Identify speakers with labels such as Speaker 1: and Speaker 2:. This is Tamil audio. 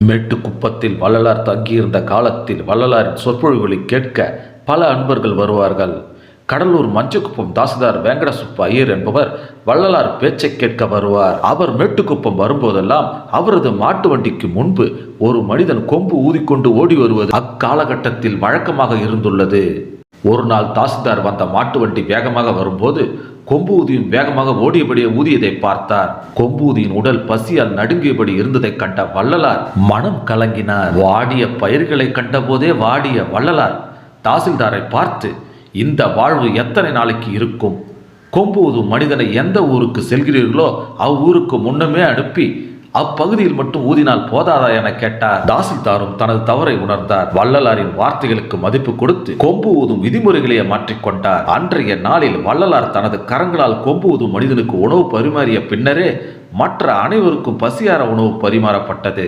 Speaker 1: மேட்டுக்குப்பத்தில் வள்ளலார் தங்கியிருந்த காலத்தில் வள்ளலாரின் சொற்பொழிவுகளை கேட்க பல அன்பர்கள் வருவார்கள். கடலூர் மஞ்சக்குப்பம் தாசில்தார் வெங்கடசுப்ப ஐயர் என்பவர் வள்ளலார் பேச்சை கேட்க வருவார். அவர் மேட்டுக்குப்பம் வரும்போதெல்லாம் அவரது மாட்டு வண்டிக்கு முன்பு ஒரு மனிதன் கொம்பு ஊதிக்கொண்டு ஓடி வருவது அக்காலகட்டத்தில் வழக்கமாக இருந்துள்ளது. ஒரு நாள் தாசில்தார் வந்த மாட்டு வண்டி வேகமாக வரும்போது கொம்பு ஊதியின் வேகமாக ஓடியபடியே ஊதியதை பார்த்தார். கொம்பு ஊதியின் உடல் பசியால் நடுங்கியபடி இருந்ததை கண்ட வள்ளலார் மனம் கலங்கினார். வாடிய பயிர்களை கண்டபோதே வாடிய வள்ளலார் தாசில்தாரை பார்த்து, இந்த வாழ்வு எத்தனை நாளைக்கு இருக்கும்? கொம்பு ஊதும் மனிதனை எந்த ஊருக்கு செல்கிறீர்களோ அவ்வூருக்கு முன்னமே அனுப்பி அப்பகுதியில் மட்டும் ஊதினால் போதாதா என கேட்டார். தாசில்தாரும் தனது தவறை உணர்ந்தார். வள்ளலாரின் வார்த்தைகளுக்கு மதிப்பு கொடுத்து கொம்பு ஊதும் விதிமுறைகளையே மாற்றிக்கொண்டார். அன்றைய நாளில் வள்ளலார் தனது கரங்களால் கொம்பு ஊதும் மனிதனுக்கு உணவு பரிமாறிய பின்னரே மற்ற அனைவருக்கும் பசியார உணவு பரிமாறப்பட்டது.